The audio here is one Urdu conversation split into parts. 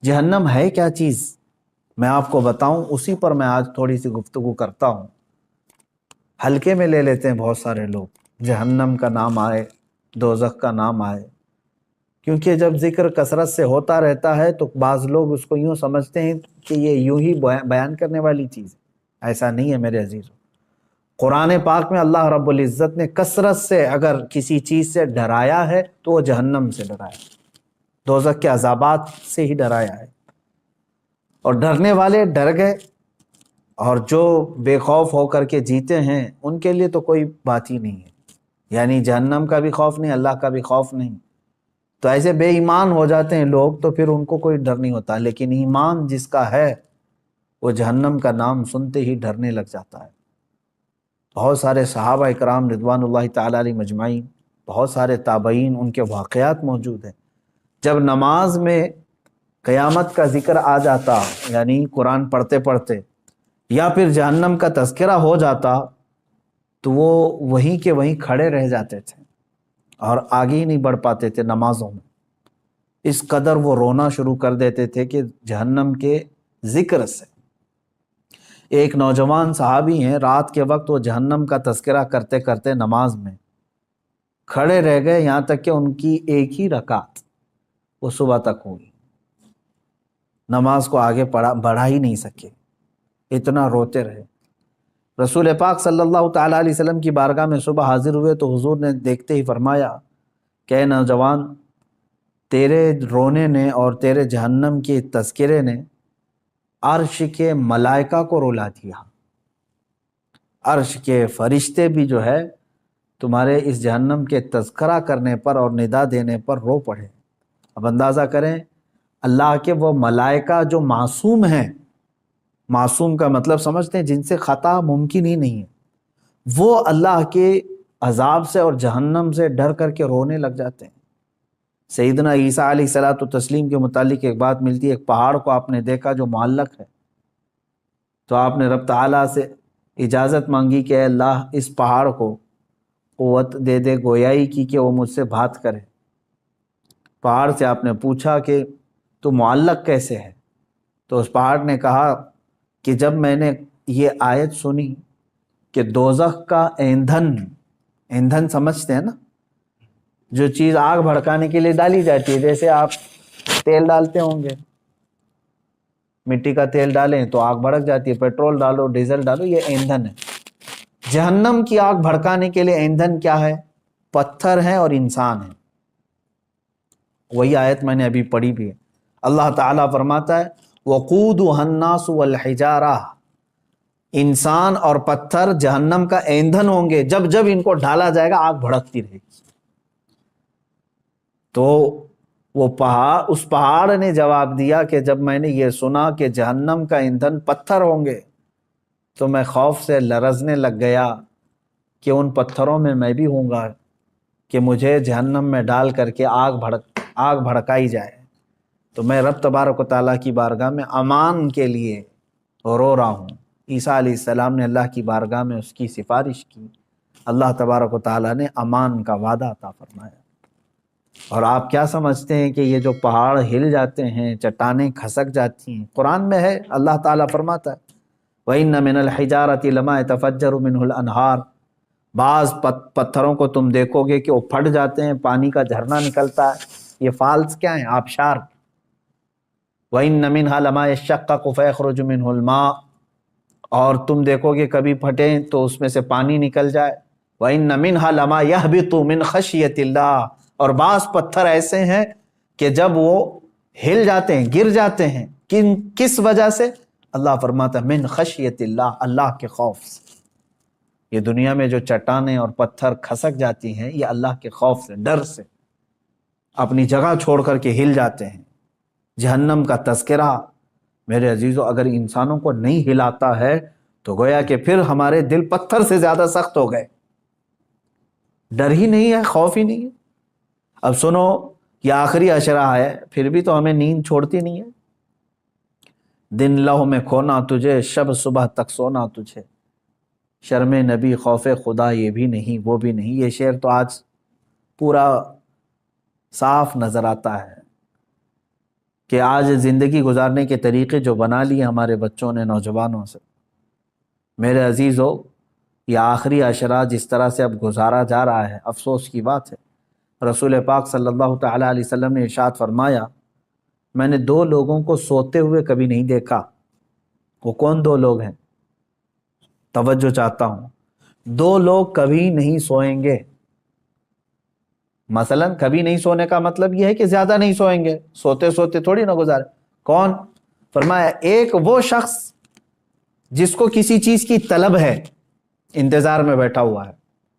جہنم ہے کیا چیز میں آپ کو بتاؤں، اسی پر میں آج تھوڑی سی گفتگو کرتا ہوں۔ ہلکے میں لے لیتے ہیں بہت سارے لوگ، جہنم کا نام آئے، دوزخ کا نام آئے، کیونکہ جب ذکر کثرت سے ہوتا رہتا ہے تو بعض لوگ اس کو یوں سمجھتے ہیں کہ یہ یوں ہی بیان کرنے والی چیز ہے۔ ایسا نہیں ہے میرے عزیزو۔ قرآن پاک میں اللہ رب العزت نے کثرت سے اگر کسی چیز سے ڈرایا ہے تو وہ جہنم سے ڈرایا ہے، دوزخ کے عذابات سے ہی ڈرایا ہے، اور ڈرنے والے ڈر گئے، اور جو بے خوف ہو کر کے جیتے ہیں ان کے لیے تو کوئی بات ہی نہیں ہے، یعنی جہنم کا بھی خوف نہیں، اللہ کا بھی خوف نہیں۔ تو ایسے بے ایمان ہو جاتے ہیں لوگ تو پھر ان کو کوئی ڈر نہیں ہوتا، لیکن ایمان جس کا ہے وہ جہنم کا نام سنتے ہی ڈرنے لگ جاتا ہے۔ بہت سارے صحابہ اکرام رضوان اللہ تعالی علیہ مجمعین، بہت سارے تابعین، ان کے واقعات موجود ہیں۔ جب نماز میں قیامت کا ذکر آ جاتا، یعنی قرآن پڑھتے پڑھتے، یا پھر جہنم کا تذکرہ ہو جاتا تو وہ وہیں کے وہیں کھڑے رہ جاتے تھے اور آگے ہی نہیں بڑھ پاتے تھے نمازوں میں۔ اس قدر وہ رونا شروع کر دیتے تھے کہ جہنم کے ذکر سے۔ ایک نوجوان صحابی ہیں، رات کے وقت وہ جہنم کا تذکرہ کرتے کرتے نماز میں کھڑے رہ گئے، یہاں تک کہ ان کی ایک ہی رکعت وہ صبح تک ہوئی، نماز کو آگے بڑھا ہی نہیں سکے، اتنا روتے رہے۔ رسول پاک صلی اللہ تعالیٰ علیہ وسلم کی بارگاہ میں صبح حاضر ہوئے تو حضور نے دیکھتے ہی فرمایا کہ اے نوجوان، تیرے رونے نے اور تیرے جہنم کے تذکرے نے عرش کے ملائکہ کو رلا دیا، عرش کے فرشتے بھی جو ہے تمہارے اس جہنم کے تذکرہ کرنے پر اور ندا دینے پر رو پڑے۔ اب اندازہ کریں، اللہ کے وہ ملائکہ جو معصوم ہیں، معصوم کا مطلب سمجھتے ہیں جن سے خطا ممکن ہی نہیں ہے، وہ اللہ کے عذاب سے اور جہنم سے ڈر کر کے رونے لگ جاتے ہیں۔ سیدنا عیسیٰ علیہ الصلوۃ والتسلیم کے متعلق ایک بات ملتی ہے، ایک پہاڑ کو آپ نے دیکھا جو معلق ہے، تو آپ نے رب تعالیٰ سے اجازت مانگی کہ اے اللہ اس پہاڑ کو قوت دے دے گویائی کی کہ وہ مجھ سے بات کرے۔ پہاڑ سے آپ نے پوچھا کہ تو معلق کیسے ہے؟ تو اس پہاڑ نے کہا کہ جب میں نے یہ آیت سنی کہ دوزخ کا ایندھن سمجھتے ہیں نا، جو چیز آگ بھڑکانے کے لیے ڈالی جاتی ہے، جیسے آپ تیل ڈالتے ہوں گے، مٹی کا تیل ڈالیں تو آگ بھڑک جاتی ہے، پیٹرول ڈالو، ڈیزل ڈالو، یہ ایندھن ہے۔ جہنم کی آگ بھڑکانے کے لیے ایندھن کیا ہے؟ پتھر ہیں اور انسان ہیں۔ وہی آیت میں نے ابھی پڑھی بھی ہے، اللہ تعالیٰ فرماتا ہے وَقُودُهَا النَّاسُ وَالْحِجَارَةُ، انسان اور پتھر جہنم کا ایندھن ہوں گے، جب جب ان کو ڈالا جائے گا آگ بھڑکتی رہے گی۔ تو وہ اس پہاڑ نے جواب دیا کہ جب میں نے یہ سنا کہ جہنم کا ایندھن پتھر ہوں گے تو میں خوف سے لرزنے لگ گیا کہ ان پتھروں میں بھی ہوں گا کہ مجھے جہنم میں ڈال کر کے آگ بھڑکائی جائے۔ تو میں رب تبارک و تعالیٰ کی بارگاہ میں امان کے لیے رو رہا ہوں۔ عیسیٰ علیہ السلام نے اللہ کی بارگاہ میں اس کی سفارش کی، اللہ تبارک و تعالیٰ نے امان کا وعدہ عطا فرمایا۔ اور آپ کیا سمجھتے ہیں کہ یہ جو پہاڑ ہل جاتے ہیں، چٹانیں کھسک جاتی ہیں، قرآن میں ہے، اللہ تعالیٰ فرماتا ہے وَإِنَّ مِنَ الْحِجَارَةِ لَمَا يَتَفَجَّرُ مِنْهُ الْأَنْهَارُ، بعض پتھروں کو تم دیکھو گے کہ وہ پھٹ جاتے ہیں، پانی کا جھرنا نکلتا ہے۔ یہ فالز کیا ہیں؟ آبشار۔ وَإِنَّ مِنْهَا لَمَا يَشَّقَّقُ فَيَخْرُجُ مِنْهُ الْمَاءُ، اور تم دیکھو گے کبھی پھٹیں تو اس میں سے پانی نکل جائے۔ وَإِنَّ مِنْهَا لَمَا يَهْبِطُ مِنْ خَشْيَةِ اللَّهِ، اور بعض پتھر ایسے ہیں کہ جب وہ ہل جاتے ہیں، گر جاتے ہیں، کس وجہ سے؟ اللہ فرماتا ہے من خشیت اللہ، اللہ کے خوف سے۔ یہ دنیا میں جو چٹانیں اور پتھر کھسک جاتی ہیں، یہ اللہ کے خوف سے، ڈر سے اپنی جگہ چھوڑ کر کے ہل جاتے ہیں۔ جہنم کا تذکرہ میرے عزیزو اگر انسانوں کو نہیں ہلاتا ہے تو گویا کہ پھر ہمارے دل پتھر سے زیادہ سخت ہو گئے، ڈر ہی نہیں ہے، خوف ہی نہیں ہے۔ اب سنو، یہ آخری اشرہ ہے، پھر بھی تو ہمیں نیند چھوڑتی نہیں ہے۔ دن لہو میں کھونا تجھے، شب صبح تک سونا تجھے، شرم نبی خوف خدا یہ بھی نہیں وہ بھی نہیں۔ یہ شعر تو آج پورا صاف نظر آتا ہے کہ آج زندگی گزارنے کے طریقے جو بنا لیے ہمارے بچوں نے، نوجوانوں سے، میرے عزیزو، یہ آخری عشرہ جس طرح سے اب گزارا جا رہا ہے، افسوس کی بات ہے۔ رسول پاک صلی اللہ تعالیٰ علیہ وسلم نے ارشاد فرمایا، میں نے دو لوگوں کو سوتے ہوئے کبھی نہیں دیکھا۔ وہ کون دو لوگ ہیں؟ توجہ چاہتا ہوں۔ دو لوگ کبھی نہیں سوئیں گے۔ مثلا کبھی نہیں سونے کا مطلب یہ ہے کہ زیادہ نہیں سوئیں گے، سوتے سوتے تھوڑی نہ گزارے۔ کون؟ فرمایا ایک وہ شخص جس کو کسی چیز کی طلب ہے، انتظار میں بیٹھا ہوا ہے،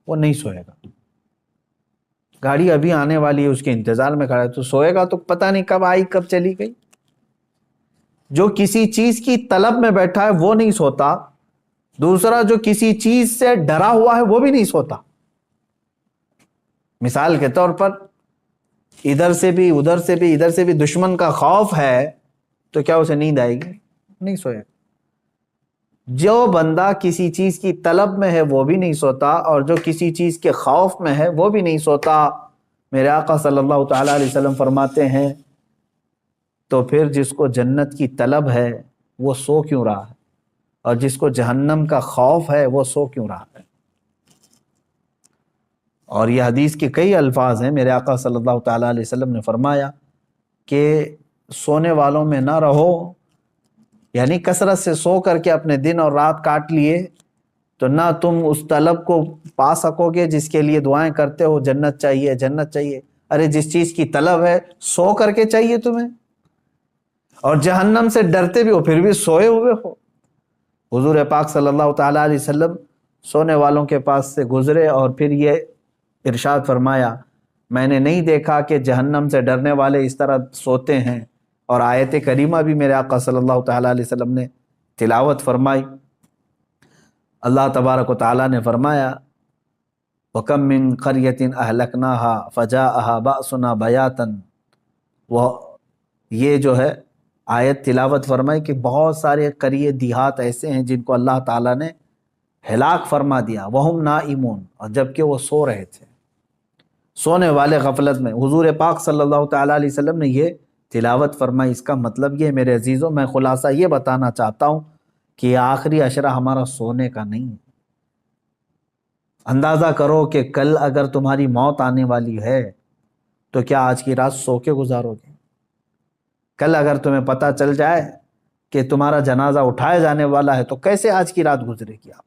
وہ نہیں سوئے گا۔ گاڑی ابھی آنے والی ہے، اس کے انتظار میں کھڑا ہے، تو سوئے گا تو پتہ نہیں کب آئی کب چلی گئی۔ جو کسی چیز کی طلب میں بیٹھا ہے وہ نہیں سوتا، دوسرا جو کسی چیز سے ڈرا ہوا ہے وہ بھی نہیں سوتا۔ مثال کے طور پر ادھر سے بھی ادھر سے بھی ادھر سے بھی دشمن کا خوف ہے تو کیا اسے نیند آئے گی؟ نہیں سوئے گا۔ جو بندہ کسی چیز کی طلب میں ہے وہ بھی نہیں سوتا، اور جو کسی چیز کے خوف میں ہے وہ بھی نہیں سوتا۔ میرے آقا صلی اللہ تعالیٰ علیہ وسلم فرماتے ہیں تو پھر جس کو جنت کی طلب ہے وہ سو کیوں رہا ہے، اور جس کو جہنم کا خوف ہے وہ سو کیوں رہا ہے؟ اور یہ حدیث کے کئی الفاظ ہیں۔ میرے آقا صلی اللہ تعالیٰ علیہ وسلم نے فرمایا کہ سونے والوں میں نہ رہو، یعنی کثرت سے سو کر کے اپنے دن اور رات کاٹ لیے تو نہ تم اس طلب کو پا سکو گے جس کے لیے دعائیں کرتے ہو، جنت چاہیے جنت چاہیے۔ ارے جس چیز کی طلب ہے سو کر کے چاہیے تمہیں، اور جہنم سے ڈرتے بھی ہو پھر بھی سوئے ہوئے ہو۔ حضور پاک صلی اللہ تعالیٰ علیہ وسلم سونے والوں کے پاس سے گزرے اور پھر یہ ارشاد فرمایا، میں نے نہیں دیکھا کہ جہنم سے ڈرنے والے اس طرح سوتے ہیں۔ اور آیت کریمہ بھی میرے آقا صلی اللہ تعالیٰ علیہ وسلم نے تلاوت فرمائی۔ اللہ تبارک و تعالیٰ نے فرمایا، وَكَم مِّن قَرْيَةٍ أَهْلَكْنَاهَا فَجَاءَهَا بَأْسُنَا بَيَاتًا۔ وہ یہ جو ہے آیت تلاوت فرمائی کہ بہت سارے قریے دیہات ایسے ہیں جن کو اللہ تعالیٰ نے ہلاک فرما دیا، وَهُمْ نَائِمُونَ، اور جبکہ وہ سو رہے تھے، سونے والے غفلت میں۔ حضور پاک صلی اللہ تعالیٰ علیہ وسلم نے یہ تلاوت فرمائی۔ اس کا مطلب یہ میرے عزیزوں، میں خلاصہ یہ بتانا چاہتا ہوں کہ یہ آخری عشرہ ہمارا سونے کا نہیں ہے۔ اندازہ کرو کہ کل اگر تمہاری موت آنے والی ہے تو کیا آج کی رات سو کے گزارو گے؟ کل اگر تمہیں پتہ چل جائے کہ تمہارا جنازہ اٹھایا جانے والا ہے تو کیسے آج کی رات گزرے گی؟ آپ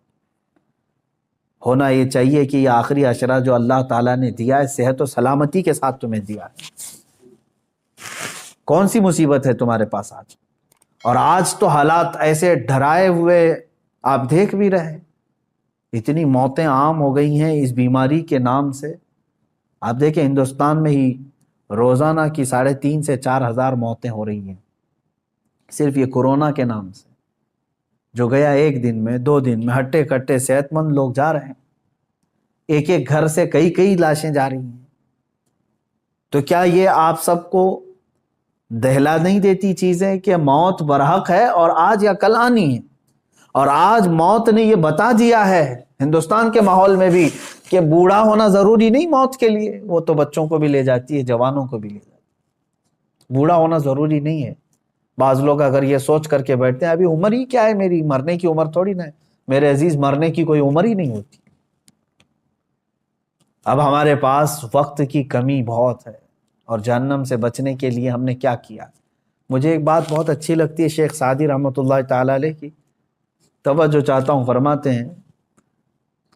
ہونا یہ چاہیے کہ یہ آخری عشرہ جو اللہ تعالیٰ نے دیا ہے صحت و سلامتی کے ساتھ تمہیں دیا ہے۔ کون سی مصیبت ہے تمہارے پاس آج؟ اور آج تو حالات ایسے ڈرائے ہوئے آپ دیکھ بھی رہے، اتنی موتیں عام ہو گئی ہیں اس بیماری کے نام سے۔ آپ دیکھیں ہندوستان میں ہی روزانہ کی 3,500 سے 4,000 موتیں ہو رہی ہیں صرف یہ کورونا کے نام سے، جو گیا ایک دن میں 2 دن میں ہٹے کٹے صحت مند لوگ جا رہے ہیں، ایک ایک گھر سے کئی لاشیں جا رہی ہیں۔ تو کیا یہ آپ سب کو دہلا نہیں دیتی چیزیں کہ موت برحق ہے اور آج یا کل آنی ہے؟ اور آج موت نے یہ بتا دیا ہے ہندوستان کے ماحول میں بھی کہ بوڑھا ہونا ضروری نہیں موت کے لیے، وہ تو بچوں کو بھی لے جاتی ہے، جوانوں کو بھی لے جاتی ہے، بوڑھا ہونا ضروری نہیں ہے۔ بعض لوگ اگر یہ سوچ کر کے بیٹھتے ہیں ابھی عمر ہی کیا ہے میری، مرنے کی عمر تھوڑی نہ ہے۔ میرے عزیز، مرنے کی کوئی عمر ہی نہیں ہوتی۔ اب ہمارے پاس وقت کی کمی بہت ہے، اور جہنم سے بچنے کے لیے ہم نے کیا کیا؟ مجھے ایک بات بہت اچھی لگتی ہے شیخ سعدی رحمۃ اللہ تعالیٰ علیہ کی، توجہ چاہتا ہوں، فرماتے ہیں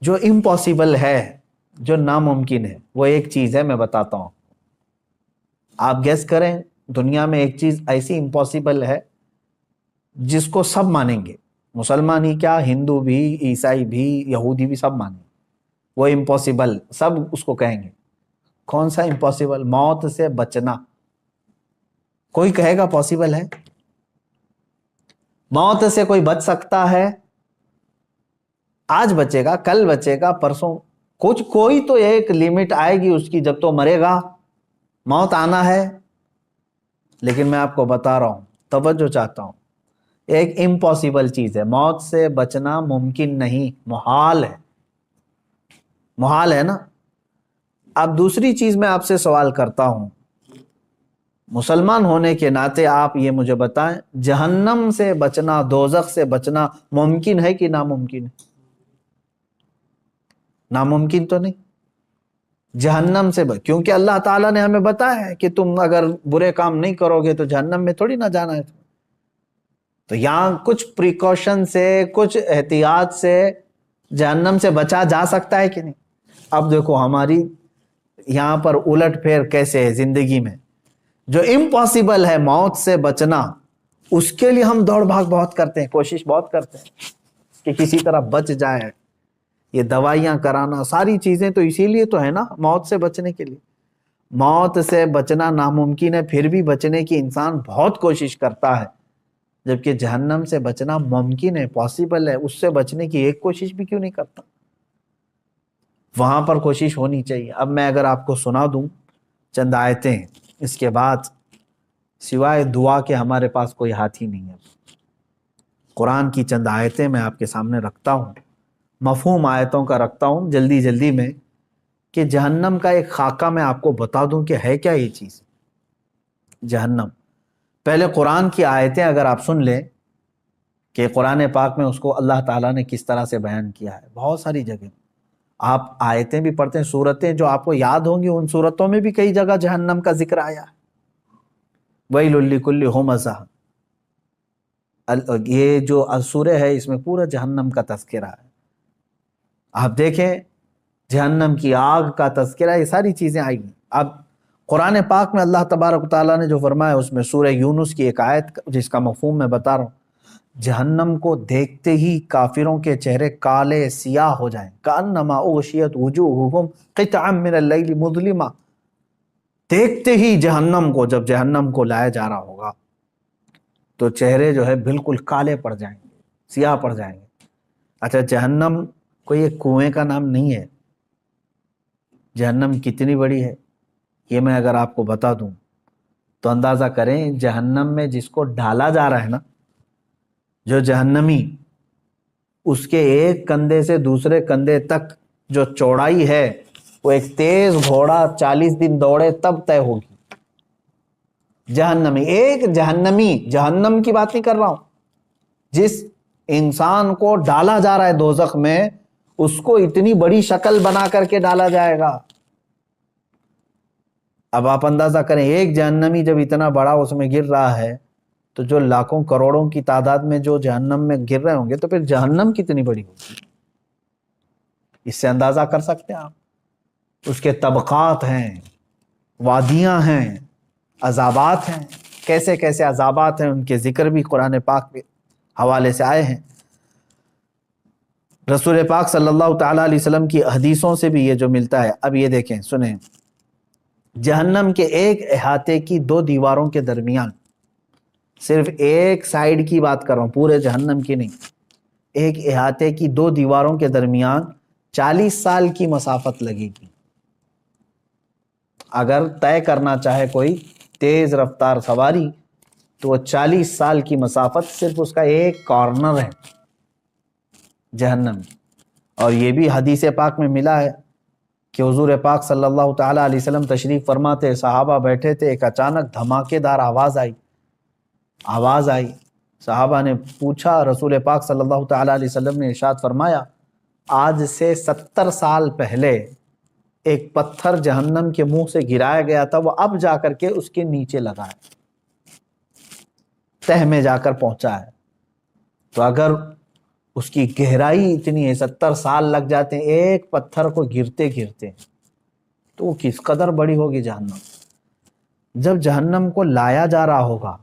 جو امپاسبل ہے، جو ناممکن ہے، وہ ایک چیز ہے، میں بتاتا ہوں، آپ گیس کریں۔ دنیا میں ایک چیز ایسی امپاسبل ہے جس کو سب مانیں گے، مسلمان ہی کیا، ہندو بھی، عیسائی بھی، یہودی بھی، سب مانیں گے، وہ امپاسبل، سب اس کو کہیں گے۔ کون سا امپاسبل؟ موت سے بچنا۔ کوئی کہے گا پاسبل ہے؟ موت سے کوئی بچ سکتا ہے؟ آج بچے گا، کل بچے گا، پرسوں، کوئی تو ایک لیمٹ آئے گی اس کی، جب تو مرے گا، موت آنا ہے۔ لیکن میں آپ کو بتا رہا ہوں، توجہ چاہتا ہوں، ایک امپاسبل چیز ہے، موت سے بچنا ممکن نہیں، محال ہے، محال ہے نا۔ اب دوسری چیز میں آپ سے سوال کرتا ہوں، مسلمان ہونے کے ناطے آپ یہ مجھے بتائیں، جہنم سے بچنا، دوزخ سے بچنا ممکن ہے کہ ناممکن ہے؟ ناممکن تو نہیں۔ جہنم سے کیونکہ اللہ تعالیٰ نے ہمیں بتایا ہے کہ تم اگر برے کام نہیں کرو گے تو جہنم میں تھوڑی نہ جانا ہے۔ تو یہاں کچھ پریکاشن سے، کچھ احتیاط سے جہنم سے بچا جا سکتا ہے کہ نہیں؟ اب دیکھو ہماری یہاں پر الٹ پھیر کیسے ہے زندگی میں، جو امپاسبل ہے موت سے بچنا، اس کے لیے ہم دوڑ بھاگ بہت کرتے ہیں، کوشش بہت کرتے ہیں کہ کسی طرح بچ جائے۔ یہ دوائیاں کرانا، ساری چیزیں تو اسی لیے تو ہے نا، موت سے بچنے کے لیے۔ موت سے بچنا ناممکن ہے، پھر بھی بچنے کی انسان بہت کوشش کرتا ہے، جبکہ جہنم سے بچنا ممکن ہے، پاسبل ہے، اس سے بچنے کی ایک کوشش بھی کیوں نہیں کرتا؟ وہاں پر کوشش ہونی چاہیے۔ اب میں اگر آپ کو سنا دوں چند آیتیں، اس کے بعد سوائے دعا کے ہمارے پاس کوئی ہاتھ ہی نہیں ہے۔ قرآن کی چند آیتیں میں آپ کے سامنے رکھتا ہوں، مفہوم آیتوں کا رکھتا ہوں جلدی جلدی میں، کہ جہنم کا ایک خاکہ میں آپ کو بتا دوں کہ ہے کیا یہ چیز جہنم۔ پہلے قرآن کی آیتیں اگر آپ سن لیں کہ قرآن پاک میں اس کو اللہ تعالیٰ نے کس طرح سے بیان کیا ہے، بہت ساری جگہ آپ آیتیں بھی پڑھتے ہیں، سورتیں جو آپ کو یاد ہوں گی، ان سورتوں میں بھی کئی جگہ جہنم کا ذکر آیا ہے۔ وَيْلٌ لِّكُلِّ ہُمَزَةٍ، یہ جو سورہ ہے اس میں پورا جہنم کا تذکرہ ہے۔ آپ دیکھیں جہنم کی آگ کا تذکرہ، یہ ساری چیزیں آئی ہیں۔ اب قرآن پاک میں اللہ تبارک و تعالیٰ نے جو فرمایا، اس میں سورہ یونس کی ایک آیت جس کا مفہوم میں بتا رہا ہوں، جہنم کو دیکھتے ہی کافروں کے چہرے کالے سیاہ ہو جائیں، کأنما اغشیت وجوہہم قطعا من اللیل مظلما۔ دیکھتے ہی جہنم کو، جب جہنم کو لایا جا رہا ہوگا تو چہرے جو ہے بالکل کالے پڑ جائیں گے، سیاہ پڑ جائیں گے۔ اچھا، جہنم کوئی ایک کنویں کا نام نہیں ہے۔ جہنم کتنی بڑی ہے یہ میں اگر آپ کو بتا دوں تو اندازہ کریں، جہنم میں جس کو ڈالا جا رہا ہے نا، جو جہنمی، اس کے ایک کندھے سے دوسرے کندھے تک جو چوڑائی ہے، وہ ایک تیز گھوڑا 40 دن دوڑے تب طے ہوگی۔ جہنمی، ایک جہنمی، جہنم کی بات نہیں کر رہا ہوں، جس انسان کو ڈالا جا رہا ہے دوزخ میں، اس کو اتنی بڑی شکل بنا کر کے ڈالا جائے گا۔ اب آپ اندازہ کریں، ایک جہنمی جب اتنا بڑا اس میں گر رہا ہے، تو جو لاکھوں کروڑوں کی تعداد میں جو جہنم میں گر رہے ہوں گے، تو پھر جہنم کتنی بڑی ہوگی؟ اس سے اندازہ کر سکتے ہیں آپ؟ اس کے طبقات ہیں، وادیاں ہیں، عذابات ہیں، کیسے کیسے عذابات ہیں، ان کے ذکر بھی قرآن پاک کے حوالے سے آئے ہیں۔ رسول پاک صلی اللہ تعالیٰ علیہ وسلم کی حدیثوں سے بھی یہ جو ملتا ہے۔ اب یہ دیکھیں، سنیں، جہنم کے ایک احاطے کی 2 دیواروں کے درمیان، صرف ایک سائیڈ کی بات کر رہا ہوں، پورے جہنم کی نہیں، ایک احاطے کی 2 دیواروں کے درمیان 40 سال کی مسافت لگے گی۔ اگر طے کرنا چاہے کوئی تیز رفتار سواری تو وہ 40 سال کی مسافت صرف اس کا ایک کارنر ہے جہنم۔ اور یہ بھی حدیث پاک میں ملا ہے کہ حضور پاک صلی اللہ تعالیٰ علیہ وسلم تشریف فرماتے، صحابہ بیٹھے تھے، ایک اچانک دھماکے دار آواز آئی۔ صحابہ نے پوچھا، رسول پاک صلی اللہ تعالیٰ علیہ وسلم نے ارشاد فرمایا، آج سے 70 سال پہلے ایک پتھر جہنم کے منہ سے گرایا گیا تھا، وہ اب جا کر کے اس کے نیچے لگا ہے، تہ میں جا کر پہنچا ہے۔ تو اگر اس کی گہرائی اتنی ہے، 70 سال لگ جاتے ہیں ایک پتھر کو گرتے گرتے، تو وہ کس قدر بڑی ہوگی جہنم۔ جب جہنم کو لایا جا رہا ہوگا،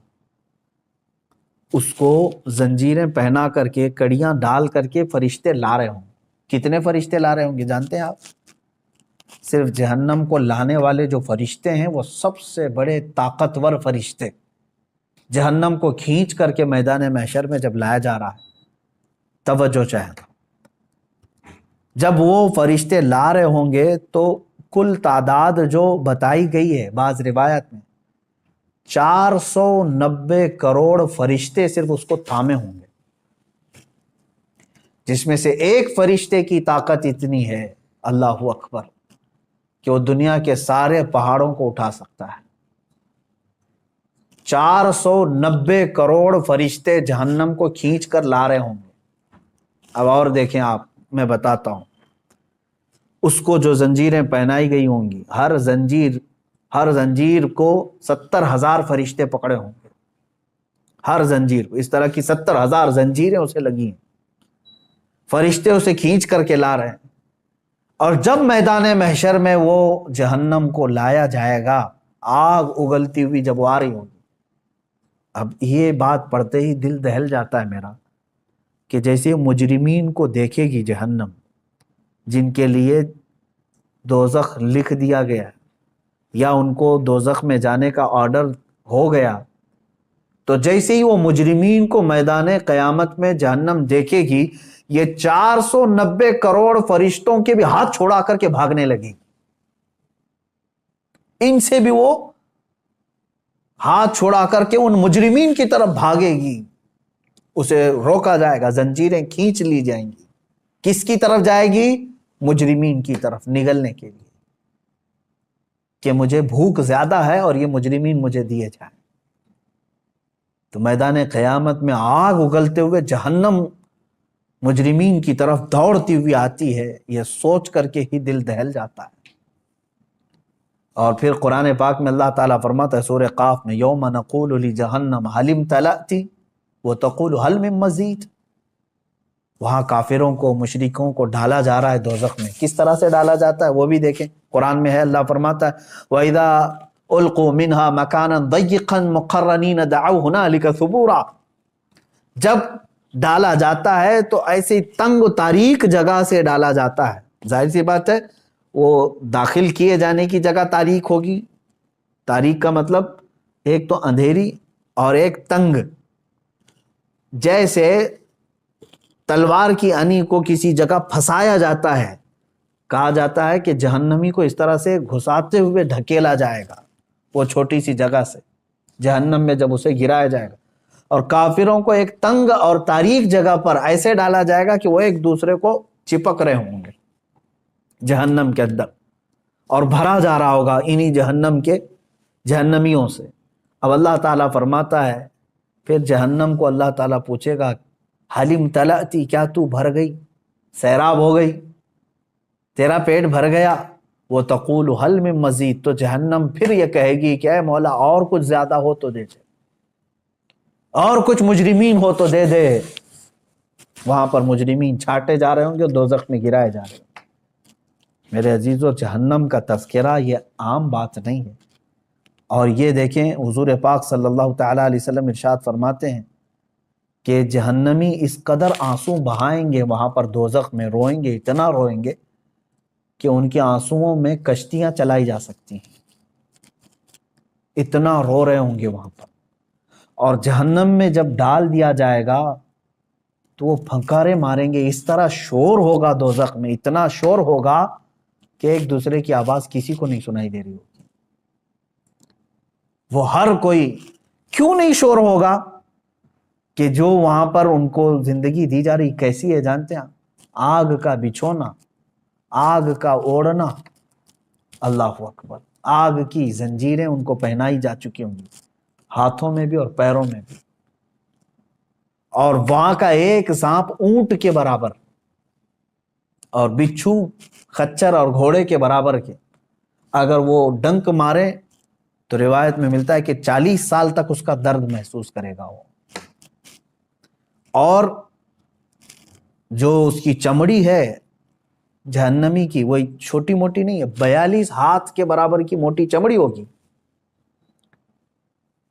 اس کو زنجیریں پہنا کر کے، کڑیاں ڈال کر کے فرشتے لا رہے ہوں۔ کتنے فرشتے لا رہے ہوں گے جانتے ہیں آپ؟ صرف جہنم کو لانے والے جو فرشتے ہیں وہ سب سے بڑے طاقتور فرشتے، جہنم کو کھینچ کر کے میدان محشر میں جب لایا جا رہا ہے، توجہ چاہے، جب وہ فرشتے لا رہے ہوں گے تو کل تعداد جو بتائی گئی ہے بعض روایت میں، 490 کروڑ فرشتے صرف اس کو تھامے ہوں گے، جس میں سے ایک فرشتے کی طاقت اتنی ہے، اللہ اکبر، کہ وہ دنیا کے سارے پہاڑوں کو اٹھا سکتا ہے۔ 490 کروڑ فرشتے جہنم کو کھینچ کر لا رہے ہوں گے۔ اب اور دیکھیں آپ، میں بتاتا ہوں، اس کو جو زنجیریں پہنائی گئی ہوں گی، ہر زنجیر کو 70,000 فرشتے پکڑے ہوں گے، ہر زنجیر کو اس طرح کی 70,000 زنجیریں اسے لگی ہیں، فرشتے اسے کھینچ کر کے لا رہے ہیں۔ اور جب میدان محشر میں وہ جہنم کو لایا جائے گا، آگ اگلتی ہوئی جب وہ آ رہی ہوگی، اب یہ بات پڑھتے ہی دل دہل جاتا ہے میرا، کہ جیسے مجرمین کو دیکھے گی جہنم، جن کے لیے دوزخ لکھ دیا گیا یا ان کو دوزخ میں جانے کا آرڈر ہو گیا، تو جیسے ہی وہ مجرمین کو میدان قیامت میں جہنم دیکھے گی، یہ 490 کروڑ فرشتوں کے بھی ہاتھ چھوڑا کر کے بھاگنے لگی، ان سے بھی وہ ہاتھ چھوڑا کر کے ان مجرمین کی طرف بھاگے گی، اسے روکا جائے گا، زنجیریں کھینچ لی جائیں گی۔ کس کی طرف جائے گی؟ مجرمین کی طرف، نگلنے کے لیے، کہ مجھے بھوک زیادہ ہے اور یہ مجرمین مجھے دیے جائیں۔ تو میدان قیامت میں آگ اگلتے ہوئے جہنم مجرمین کی طرف دوڑتی ہوئی آتی ہے، یہ سوچ کر کے ہی دل دہل جاتا ہے۔ اور پھر قرآن پاک میں اللہ تعالیٰ فرماتا ہے سورہ قاف میں، یوم نقول لجہنم هل امتلأت وتقول هل من مزید۔ وہاں کافروں کو، مشرکوں کو ڈالا جا رہا ہے دوزخ میں، کس طرح سے ڈالا جاتا ہے وہ بھی دیکھیں، قرآن میں ہے، اللہ فرماتا ہے وَإِذَا أُلْقُوا مِنْهَا مَكَانًا ضَيِّقًا مُقَرَّنِينَ دَعَوْا هُنَالِكَ ثُبُورًا۔ جب ڈالا جاتا ہے تو ایسی تنگ و تاریک جگہ سے ڈالا جاتا ہے، ظاہر سی بات ہے وہ داخل کیے جانے کی جگہ تاریک ہوگی، تاریک کا مطلب ایک تو اندھیری اور ایک تنگ، جیسے تلوار کی انی کو کسی جگہ پھنسایا جاتا ہے، کہا جاتا ہے کہ جہنمی کو اس طرح سے گھساتے ہوئے ڈھکیلا جائے گا، وہ چھوٹی سی جگہ سے جہنم میں جب اسے گرایا جائے گا، اور کافروں کو ایک تنگ اور تاریک جگہ پر ایسے ڈالا جائے گا کہ وہ ایک دوسرے کو چپک رہے ہوں گے جہنم کے اندر، اور بھرا جا رہا ہوگا انہی جہنمیوں سے۔ اب اللہ تعالیٰ فرماتا ہے پھر جہنم کو اللہ تعالیٰ پوچھے گا حل امتلأتی، کیا تو بھر گئی، سیراب ہو گئی، تیرا پیٹ بھر گیا؟ وہ تقول حل من مزید، تو جہنم پھر یہ کہے گی کہ اے مولا اور کچھ زیادہ ہو تو دے دے، اور کچھ مجرمین ہو تو دے دے۔ وہاں پر مجرمین چھاٹے جا رہے ہوں گے، دوزخ میں گرائے جا رہے ہوں گے۔ میرے عزیزو، جہنم کا تذکرہ یہ عام بات نہیں ہے۔ اور یہ دیکھیں حضور پاک صلی اللہ تعالیٰ علیہ وسلم ارشاد فرماتے ہیں کہ جہنمی اس قدر آنسو بہائیں گے وہاں پر دوزخ میں، روئیں گے، اتنا روئیں گے کہ ان کے آنسوؤں میں کشتیاں چلائی جا سکتی ہیں، اتنا رو رہے ہوں گے وہاں پر۔ اور جہنم میں جب ڈال دیا جائے گا تو وہ پھنکارے ماریں گے، اس طرح شور ہوگا دوزخ میں، اتنا شور ہوگا کہ ایک دوسرے کی آواز کسی کو نہیں سنائی دے رہی ہوگی۔ وہ ہر کوئی، کیوں نہیں شور ہوگا؟ کہ جو وہاں پر ان کو زندگی دی جا رہی کیسی ہے جانتے ہیں؟ آگ کا بچھونا، آگ کا اوڑھنا، اللہ اکبر، آگ کی زنجیریں ان کو پہنائی جا چکی ہوں گی، ہاتھوں میں بھی اور پیروں میں بھی، اور وہاں کا ایک سانپ اونٹ کے برابر اور بچھو خچر اور گھوڑے کے برابر کے، اگر وہ ڈنک مارے تو روایت میں ملتا ہے کہ 40 سال تک اس کا درد محسوس کرے گا وہ۔ اور جو اس کی چمڑی ہے جہنمی کی، وہ چھوٹی موٹی نہیں ہے، 42 ہاتھ کے برابر کی موٹی چمڑی ہوگی۔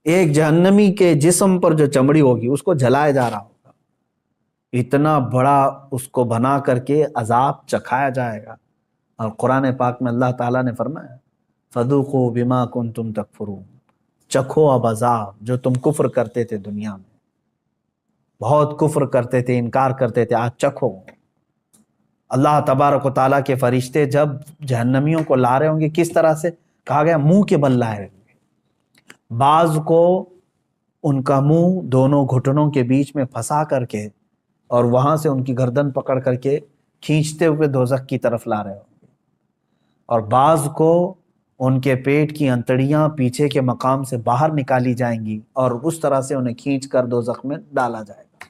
ایک جہنمی کے جسم پر جو چمڑی ہوگی اس کو جلایا جا رہا ہوگا، اتنا بڑا اس کو بنا کر کے عذاب چکھایا جائے گا۔ اور قرآن پاک میں اللہ تعالیٰ نے فرمایا فَذُوقُوا بِمَا كُنْتُمْ تَكْفُرُونَ، چکھو اب عذاب جو تم کفر کرتے تھے دنیا میں، بہت کفر کرتے تھے، انکار کرتے تھے، آج چکھو۔ اللہ تبارک و تعالیٰ کے فرشتے جب جہنمیوں کو لا رہے ہوں گے، کس طرح سے کہا گیا؟ منہ کے بل لائے ہوں گے، بعض کو ان کا منہ دونوں گھٹنوں کے بیچ میں پھنسا کر کے اور وہاں سے ان کی گردن پکڑ کر کے کھینچتے ہوئے دوزخ کی طرف لا رہے ہوں گے، اور بعض کو ان کے پیٹ کی انتڑیاں پیچھے کے مقام سے باہر نکالی جائیں گی اور اس طرح سے انہیں کھینچ کر دوزخ میں ڈالا جائے گا۔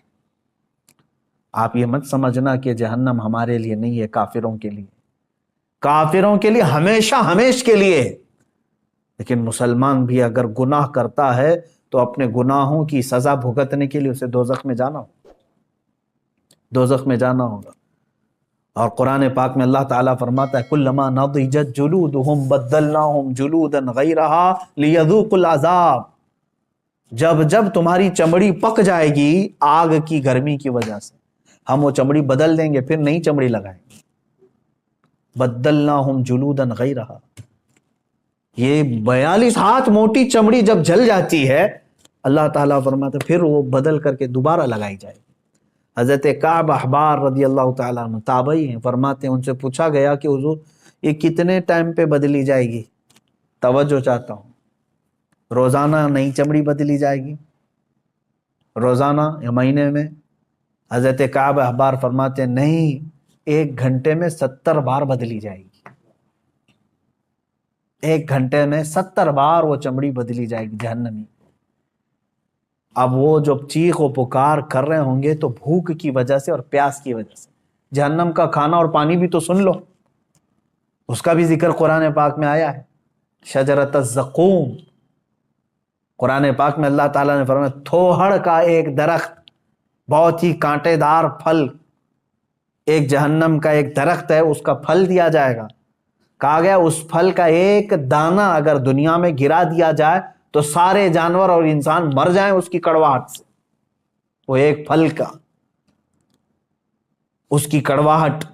آپ یہ مت سمجھنا کہ جہنم ہمارے لیے نہیں ہے، کافروں کے لیے، کافروں کے لیے ہمیشہ ہمیش کے لیے۔ لیکن مسلمان بھی اگر گناہ کرتا ہے تو اپنے گناہوں کی سزا بھگتنے کے لیے اسے دوزخ میں جانا ہوگا، دوزخ میں جانا ہوگا۔ اور قرآن پاک میں اللہ تعالیٰ فرماتا ہے کلما نضجت جلودہم بدلناہم جلودا غیرہا لیذوقوا العذاب، جب جب تمہاری چمڑی پک جائے گی آگ کی گرمی کی وجہ سے، ہم وہ چمڑی بدل دیں گے، پھر نئی چمڑی لگائیں گے۔ بدلناہم جلودا غیرہا، یہ 42 ہاتھ موٹی چمڑی جب جل جاتی ہے، اللہ تعالیٰ فرماتا ہے پھر وہ بدل کر کے دوبارہ لگائی جائے گی۔ حضرت کعب احبار رضی اللہ تعالیٰ عنہ تابعی ہیں، فرماتے ہیں ان سے پوچھا گیا کہ حضور یہ کتنے ٹائم پہ بدلی جائے گی؟ توجہ چاہتا ہوں، روزانہ نئی چمڑی بدلی جائے گی روزانہ یا مہینے میں؟ حضرت کعب احبار فرماتے ہیں نہیں، 1 گھنٹے میں 70 بار بدلی جائے گی، 1 گھنٹے میں 70 بار وہ چمڑی بدلی جائے گی جہنمی۔ اب وہ جب چیخ و پکار کر رہے ہوں گے تو بھوک کی وجہ سے اور پیاس کی وجہ سے، جہنم کا کھانا اور پانی بھی تو سن لو، اس کا بھی ذکر قرآن پاک میں آیا ہے، شجرۃ الزقوم۔ قرآن پاک میں اللہ تعالیٰ نے فرمایا تھوہڑ کا ایک درخت، بہت ہی کانٹے دار پھل، ایک جہنم کا ایک درخت ہے، اس کا پھل دیا جائے گا۔ کہا گیا اس پھل کا ایک دانہ اگر دنیا میں گرا دیا جائے تو سارے جانور اور انسان مر جائیں اس کی کڑواہٹ سے۔ وہ ایک پھل کا، اس کی کڑواہٹ،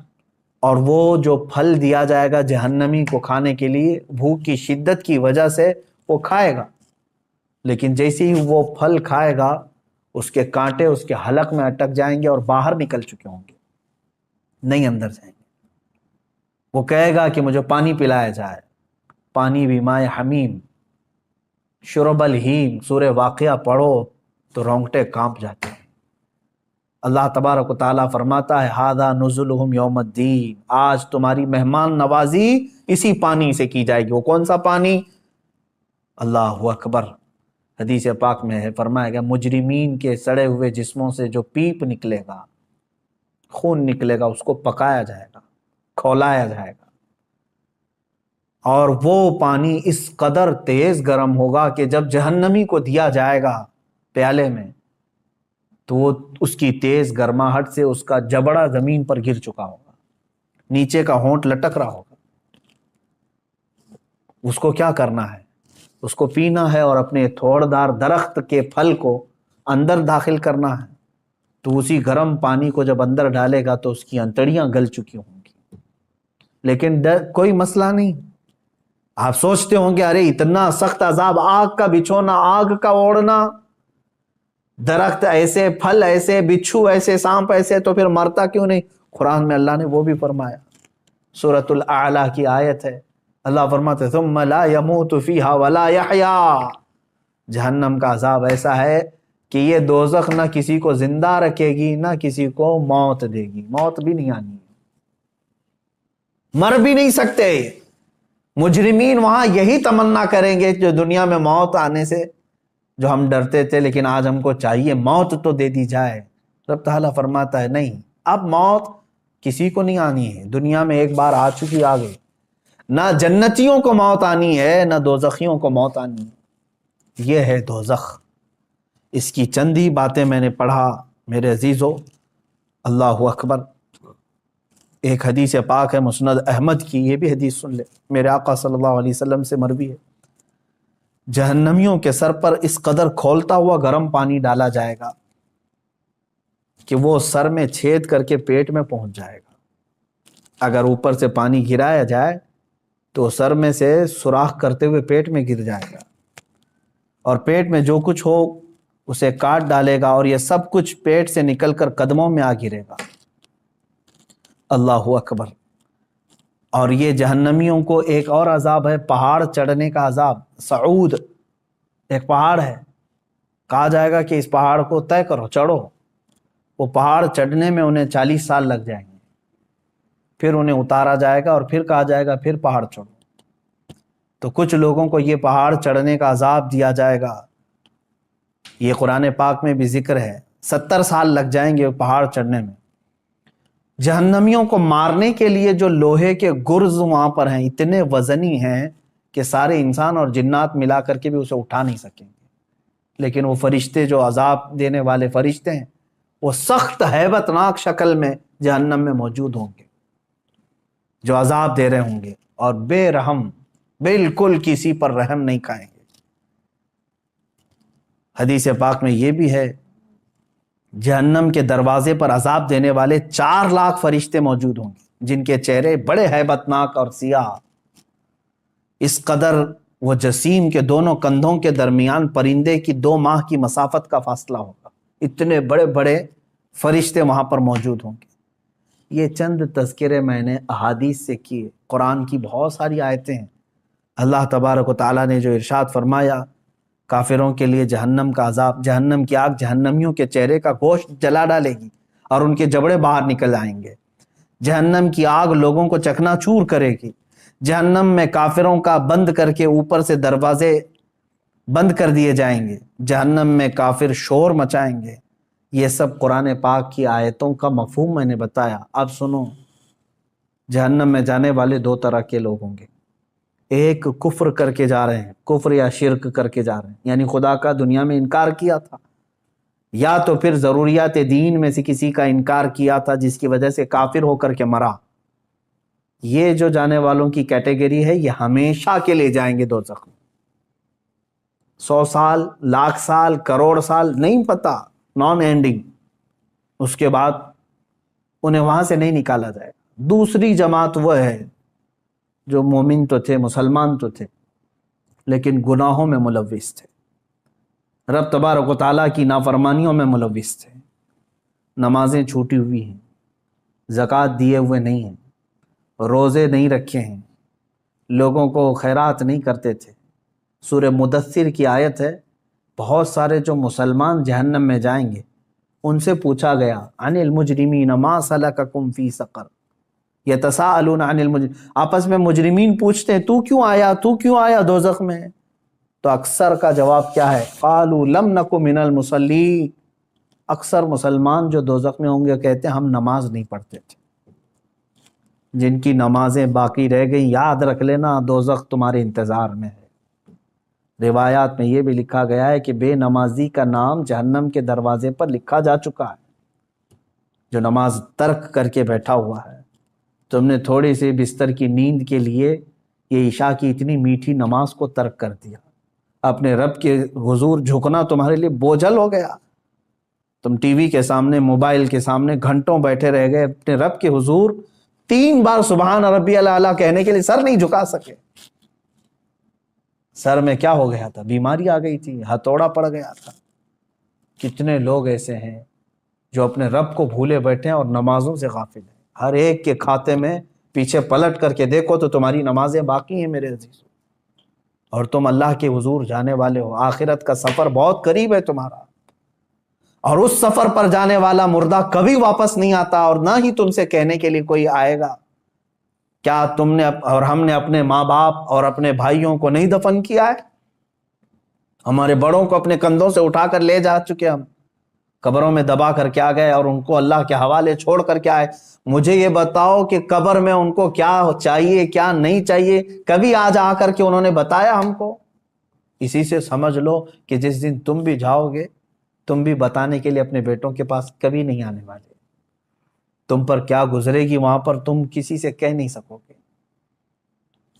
اور وہ جو پھل دیا جائے گا جہنمی کو کھانے کے لیے، بھوک کی شدت کی وجہ سے وہ کھائے گا، لیکن جیسے ہی وہ پھل کھائے گا اس کے کانٹے اس کے حلق میں اٹک جائیں گے اور باہر نکل چکے ہوں گے، نہیں اندر جائیں گے۔ وہ کہے گا کہ مجھے پانی پلایا جائے، پانی بھی مائے حمیم، شرب الہیم، سورہ واقعہ پڑھو تو رونگٹے کانپ جاتے ہیں۔ اللہ تبارک و تعالیٰ فرماتا ہے ھذا نزلہم یوم الدین، آج تمہاری مہمان نوازی اسی پانی سے کی جائے گی۔ وہ کون سا پانی؟ اللہ اکبر، حدیث پاک میں ہے فرمایا گیا مجرمین کے سڑے ہوئے جسموں سے جو پیپ نکلے گا، خون نکلے گا، اس کو پکایا جائے گا، کھولایا جائے گا، اور وہ پانی اس قدر تیز گرم ہوگا کہ جب جہنمی کو دیا جائے گا پیالے میں تو وہ اس کی تیز گرماہٹ سے اس کا جبڑا زمین پر گر چکا ہوگا، نیچے کا ہونٹ لٹک رہا ہوگا۔ اس کو کیا کرنا ہے؟ اس کو پینا ہے اور اپنے تھوڑ دار درخت کے پھل کو اندر داخل کرنا ہے۔ تو اسی گرم پانی کو جب اندر ڈالے گا تو اس کی انتڑیاں گل چکی ہوں گی، لیکن کوئی مسئلہ نہیں۔ آپ سوچتے ہوں گے ارے اتنا سخت عذاب، آگ کا بچھونا، آگ کا اوڑھنا، درخت ایسے، پھل ایسے، بچھو ایسے، سانپ ایسے، تو پھر مرتا کیوں نہیں؟ قرآن میں اللہ نے وہ بھی فرمایا، سورۃ الاعلیٰ کی آیت ہے، اللہ فرماتے ثم لا يموت فیہا ولا یحیا، جہنم کا عذاب ایسا ہے کہ یہ دوزخ نہ کسی کو زندہ رکھے گی نہ کسی کو موت دے گی، موت بھی نہیں آنی، مر بھی نہیں سکتے۔ مجرمین وہاں یہی تمنا کریں گے جو دنیا میں موت آنے سے جو ہم ڈرتے تھے، لیکن آج ہم کو چاہیے موت تو دے دی جائے۔ رب تعالیٰ فرماتا ہے نہیں، اب موت کسی کو نہیں آنی ہے، دنیا میں ایک بار آ چکی، آ گئی، نہ جنتیوں کو موت آنی ہے نہ دوزخیوں کو موت آنی ہے۔ یہ ہے دوزخ۔ اس کی چند ہی باتیں میں نے پڑھا میرے عزیزو، اللہ اکبر۔ ایک حدیث پاک ہے مسند احمد کی، یہ بھی حدیث سن لے، میرے آقا صلی اللہ علیہ وسلم سے مروی ہے، جہنمیوں کے سر پر اس قدر کھولتا ہوا گرم پانی ڈالا جائے گا کہ وہ سر میں چھید کر کے پیٹ میں پہنچ جائے گا۔ اگر اوپر سے پانی گرایا جائے تو سر میں سے سوراخ کرتے ہوئے پیٹ میں گر جائے گا، اور پیٹ میں جو کچھ ہو اسے کاٹ ڈالے گا، اور یہ سب کچھ پیٹ سے نکل کر قدموں میں آ گرے گا۔ اللہ اکبر۔ اور یہ جہنمیوں کو ایک اور عذاب ہے، پہاڑ چڑھنے کا عذاب، صعود، ایک پہاڑ ہے، کہا جائے گا کہ اس پہاڑ کو طے کرو، چڑھو۔ وہ پہاڑ چڑھنے میں انہیں 40 سال لگ جائیں گے، پھر انہیں اتارا جائے گا اور پھر کہا جائے گا پھر پہاڑ چڑھو۔ تو کچھ لوگوں کو یہ پہاڑ چڑھنے کا عذاب دیا جائے گا، یہ قرآن پاک میں بھی ذکر ہے، 70 سال لگ جائیں گے پہاڑ چڑھنے میں۔ جہنمیوں کو مارنے کے لیے جو لوہے کے گرز وہاں پر ہیں اتنے وزنی ہیں کہ سارے انسان اور جنات ملا کر کے بھی اسے اٹھا نہیں سکیں گے، لیکن وہ فرشتے جو عذاب دینے والے فرشتے ہیں وہ سخت ہیبت ناک شکل میں جہنم میں موجود ہوں گے، جو عذاب دے رہے ہوں گے، اور بے رحم، بالکل کسی پر رحم نہیں کھائیں گے۔ حدیث پاک میں یہ بھی ہے جہنم کے دروازے پر عذاب دینے والے 4 لاکھ فرشتے موجود ہوں گے، جن کے چہرے بڑے ہیبت ناک اور سیاہ، اس قدر وہ جسیم کے دونوں کندھوں کے درمیان پرندے کی 2 ماہ کی مسافت کا فاصلہ ہوگا، اتنے بڑے بڑے فرشتے وہاں پر موجود ہوں گے۔ یہ چند تذکرے میں نے احادیث سے کیے، قرآن کی بہت ساری آیتیں ہیں۔ اللہ تبارک و تعالیٰ نے جو ارشاد فرمایا کافروں کے لیے جہنم کا عذاب، جہنم کی آگ جہنمیوں کے چہرے کا گوشت جلا ڈالے گی اور ان کے جبڑے باہر نکل آئیں گے۔ جہنم کی آگ لوگوں کو چکنا چور کرے گی، جہنم میں کافروں کا بند کر کے اوپر سے دروازے بند کر دیے جائیں گے، جہنم میں کافر شور مچائیں گے۔ یہ سب قرآن پاک کی آیتوں کا مفہوم میں نے بتایا۔ اب سنو، جہنم میں جانے والے 2 طرح کے لوگ ہوں گے، ایک کفر کر کے جا رہے ہیں، کفر یا شرک کر کے جا رہے ہیں، یعنی خدا کا دنیا میں انکار کیا تھا، یا تو پھر ضروریات دین میں سے کسی کا انکار کیا تھا جس کی وجہ سے کافر ہو کر کے مرا۔ یہ جو جانے والوں کی کیٹیگری ہے یہ ہمیشہ کے لیے جائیں گے دوزخ میں، 100 سال، لاکھ سال، کروڑ سال، نہیں پتا، نان اینڈنگ، اس کے بعد انہیں وہاں سے نہیں نکالا جائے گا۔ دوسری جماعت وہ ہے جو مومن تو تھے، مسلمان تو تھے، لیکن گناہوں میں ملوث تھے، رب تبارک و تعالیٰ کی نافرمانیوں میں ملوث تھے، نمازیں چھوٹی ہوئی ہیں، زکوٰۃ دیے ہوئے نہیں ہیں، روزے نہیں رکھے ہیں، لوگوں کو خیرات نہیں کرتے تھے۔ سورہ مدثر کی آیت ہے، بہت سارے جو مسلمان جہنم میں جائیں گے ان سے پوچھا گیا عن المجرمین ما سلککم فی سقر یتساءلون عن المجرمین، آپس میں مجرمین پوچھتے ہیں تو کیوں آیا دوزخ میں؟ تو اکثر کا جواب کیا ہے؟ قالوا لم نک من المصلین، اکثر مسلمان جو دوزخ میں ہوں گے کہتے ہیں ہم نماز نہیں پڑھتے تھے۔ جن کی نمازیں باقی رہ گئی یاد رکھ لینا دوزخ تمہارے انتظار میں ہے۔ روایات میں یہ بھی لکھا گیا ہے کہ بے نمازی کا نام جہنم کے دروازے پر لکھا جا چکا ہے، جو نماز ترک کر کے بیٹھا ہوا ہے۔ تم نے تھوڑی سی بستر کی نیند کے لیے یہ عشاء کی اتنی میٹھی نماز کو ترک کر دیا، اپنے رب کے حضور جھکنا تمہارے لیے بوجھل ہو گیا، تم ٹی وی کے سامنے، موبائل کے سامنے گھنٹوں بیٹھے رہ گئے، اپنے رب کے حضور 3 بار سبحان ربی الاعلیٰ کہنے کے لیے سر نہیں جھکا سکے۔ سر میں کیا ہو گیا تھا؟ بیماری آ گئی تھی، ہتھوڑا پڑ گیا تھا۔ کتنے لوگ ایسے ہیں جو اپنے رب کو بھولے بیٹھے ہیں اور نمازوں سے غافل ہیں۔ ہر ایک کے کھاتے میں پیچھے پلٹ کر کے دیکھو تو تمہاری نمازیں باقی ہیں میرے عزیزوں، اور تم اللہ کے حضور جانے والے ہو۔ آخرت کا سفر بہت قریب ہے تمہارا، اور اس سفر پر جانے والا مردہ کبھی واپس نہیں آتا، اور نہ ہی تم سے کہنے کے لیے کوئی آئے گا کیا تم نے اور ہم نے اپنے ماں باپ اور اپنے بھائیوں کو نہیں دفن کیا ہے؟ ہمارے بڑوں کو اپنے کندھوں سے اٹھا کر لے جا چکے، ہم قبروں میں دبا کر کے آ گئے اور ان کو اللہ کے حوالے چھوڑ کر کے آئے۔ مجھے یہ بتاؤ کہ قبر میں ان کو کیا چاہیے کیا نہیں چاہیے، کبھی آج آ کر کے انہوں نے بتایا ہم کو؟ اسی سے سمجھ لو کہ جس دن تم بھی جاؤ گے تم بھی بتانے کے لیے اپنے بیٹوں کے پاس کبھی نہیں آنے والے، تم پر کیا گزرے گی وہاں پر تم کسی سے کہہ نہیں سکو گے۔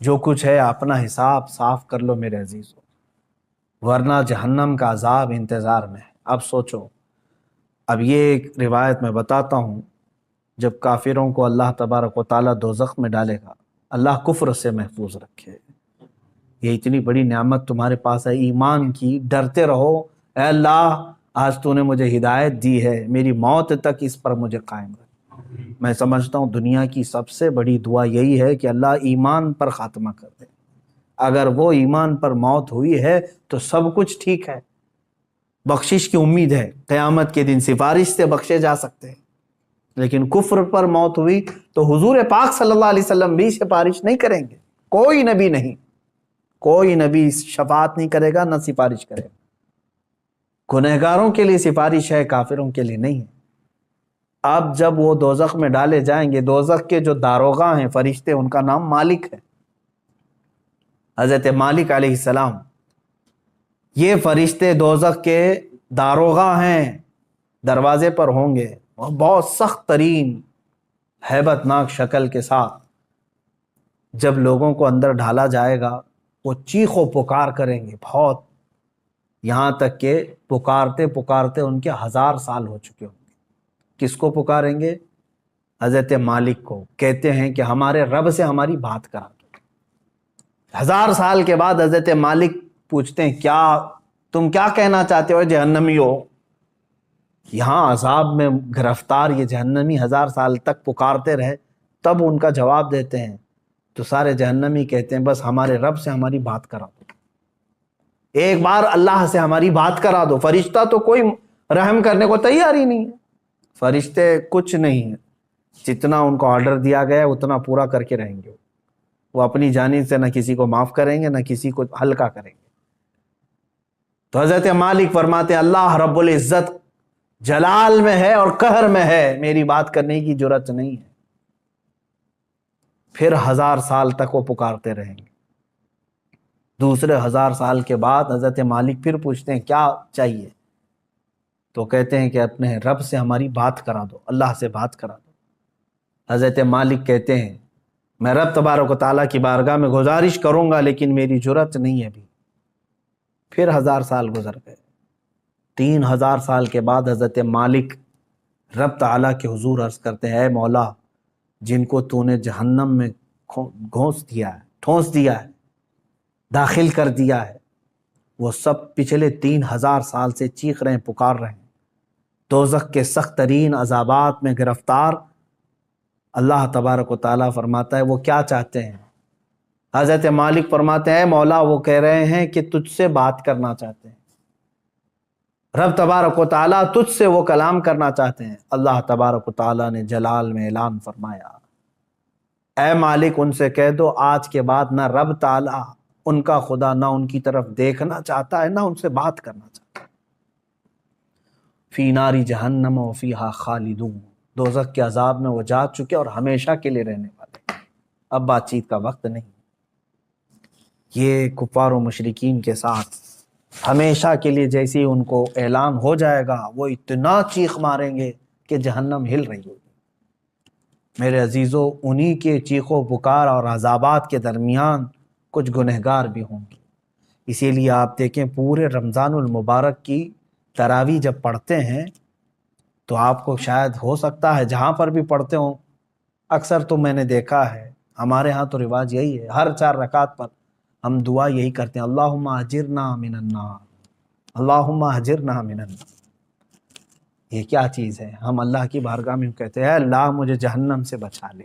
جو کچھ ہے اپنا حساب صاف کر لو میرے عزیزو، ورنہ جہنم کا عذاب انتظار میں ہے۔ اب سوچو، اب یہ ایک روایت میں بتاتا ہوں، جب کافروں کو اللہ تبارک و تعالیٰ دوزخ میں ڈالے گا، اللہ کفر سے محفوظ رکھے، یہ اتنی بڑی نعمت تمہارے پاس ہے ایمان کی، ڈرتے رہو، اے اللہ آج تو نے مجھے ہدایت دی ہے، میری موت تک اس پر مجھے قائم رکھ۔ میں سمجھتا ہوں دنیا کی سب سے بڑی دعا یہی ہے کہ اللہ ایمان پر خاتمہ کر دے، اگر وہ ایمان پر موت ہوئی ہے تو سب کچھ ٹھیک ہے، بخشش کی امید ہے، قیامت کے دن سفارش سے بخشے جا سکتے ہیں۔ لیکن کفر پر موت ہوئی تو حضور پاک صلی اللہ علیہ وسلم بھی سفارش نہیں کریں گے، کوئی نبی نہیں، کوئی نبی شفاعت نہیں کرے گا، نہ سفارش کرے گا۔ گنہگاروں کے لیے سفارش ہے، کافروں کے لیے نہیں ہے۔ اب جب وہ دوزخ میں ڈالے جائیں گے، دوزخ کے جو داروغہ ہیں فرشتے، ان کا نام مالک ہے، حضرت مالک علیہ السلام۔ یہ فرشتے دوزخ کے داروغہ ہیں، دروازے پر ہوں گے، اور بہت سخت ترین ہیبت ناک شکل کے ساتھ جب لوگوں کو اندر ڈالا جائے گا، وہ چیخ و پکار کریں گے بہت، یہاں تک کہ پکارتے پکارتے ان کے 1000 سال ہو چکے ہوں گے۔ کس کو پکاریں گے؟ حضرت مالک کو۔ کہتے ہیں کہ ہمارے رب سے ہماری بات کرا دو۔ 1000 سال کے بعد حضرت مالک پوچھتے ہیں، کیا تم کیا کہنا چاہتے ہو جہنمی ہو؟ یہاں عذاب میں گرفتار یہ جہنمی 1000 سال تک پکارتے رہے، تب ان کا جواب دیتے ہیں تو سارے جہنمی کہتے ہیں بس ہمارے رب سے ہماری بات کرا دو، ایک بار اللہ سے ہماری بات کرا دو۔ فرشتہ تو کوئی رحم کرنے کو تیار ہی نہیں ہے، فرشتے کچھ نہیں ہیں، جتنا ان کو آرڈر دیا گیا ہے اتنا پورا کر کے رہیں گے۔ وہ اپنی جانب سے نہ کسی کو معاف کریں گے، نہ کسی کو ہلکا کریں گے۔ تو حضرت مالک فرماتے ہیں اللہ رب العزت جلال میں ہے اور قہر میں ہے، میری بات کرنے کی جرات نہیں ہے۔ پھر 1000 سال تک وہ پکارتے رہیں گے۔ دوسرے 1000 سال کے بعد حضرت مالک پھر پوچھتے ہیں کیا چاہیے؟ تو کہتے ہیں کہ اپنے رب سے ہماری بات کرا دو، اللہ سے بات کرا دو۔ حضرت مالک کہتے ہیں میں رب تبارک و تعالیٰ کی بارگاہ میں گزارش کروں گا، لیکن میری جرات نہیں ہے ابھی۔ پھر 1000 سال گزر گئے۔ 3000 سال کے بعد حضرت مالک رب تعالیٰ کے حضور عرض کرتے ہیں اے مولا، جن کو تو نے جہنم میں ٹھونس دیا ہے، داخل کر دیا ہے، وہ سب پچھلے 3000 سال سے چیخ رہے ہیں، پکار رہے ہیں، دوزخ کے سخت ترین عذابات میں گرفتار۔ اللہ تبارک و تعالیٰ فرماتا ہے وہ کیا چاہتے ہیں؟ حضرت مالک فرماتے ہیں اے مولا، وہ کہہ رہے ہیں کہ تجھ سے بات کرنا چاہتے ہیں، رب تبارک و تعالیٰ تجھ سے وہ کلام کرنا چاہتے ہیں۔ اللہ تبارک و تعالیٰ نے جلال میں اعلان فرمایا اے مالک ان سے کہہ دو آج کے بعد نہ رب تعالیٰ ان کا خدا نہ ان کی طرف دیکھنا چاہتا ہے، نہ ان سے بات کرنا چاہتا ہے۔ فی ناری جہنم و فیہا خالدون، دوزخ کے عذاب میں وہ جا چکے اور ہمیشہ کے لیے رہنے والے، اب بات چیت کا وقت نہیں۔ یہ کفار و مشرکین کے ساتھ ہمیشہ کے لیے جیسے ہی ان کو اعلان ہو جائے گا، وہ اتنا چیخ ماریں گے کہ جہنم ہل رہی ہوگی۔ میرے عزیزو، انہی کے چیخ و پکار اور عذابات کے درمیان کچھ گنہگار بھی ہوں گے۔ اسی لیے آپ دیکھیں پورے رمضان المبارک کی تراویح جب پڑھتے ہیں تو آپ کو شاید ہو سکتا ہے جہاں پر بھی پڑھتے ہوں، اکثر تو میں نے دیکھا ہے ہمارے ہاں تو رواج یہی ہے، ہر 4 رکعت پر ہم دعا یہی کرتے ہیں اللہم اجرنا من النار، اللہم اجرنا من النار۔ یہ کیا چیز ہے؟ ہم اللہ کی بارگاہ میں کہتے ہیں اے اللہ مجھے جہنم سے بچا لے،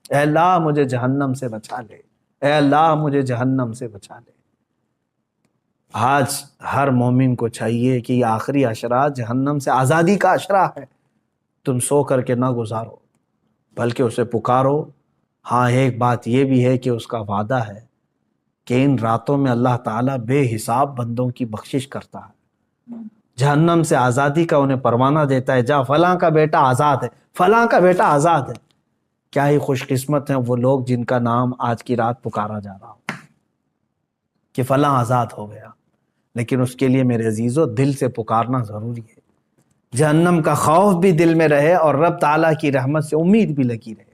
اے اللہ مجھے جہنم سے بچا لے، اے اللہ مجھے جہنم سے بچا لے۔ آج ہر مومن کو چاہیے کہ یہ آخری عشرہ جہنم سے آزادی کا عشرہ ہے، تم سو کر کے نہ گزارو بلکہ اسے پکارو۔ ہاں ایک بات یہ بھی ہے کہ اس کا وعدہ ہے کہ ان راتوں میں اللہ تعالیٰ بے حساب بندوں کی بخشش کرتا ہے، جہنم سے آزادی کا انہیں پروانہ دیتا ہے، جا فلاں کا بیٹا آزاد ہے، فلاں کا بیٹا آزاد ہے۔ کیا ہی خوش قسمت ہیں وہ لوگ جن کا نام آج کی رات پکارا جا رہا ہو کہ فلاں آزاد ہو گیا، لیکن اس کے لیے میرے عزیزو دل سے پکارنا ضروری ہے، جہنم کا خوف بھی دل میں رہے اور رب تعالیٰ کی رحمت سے امید بھی لگی رہے۔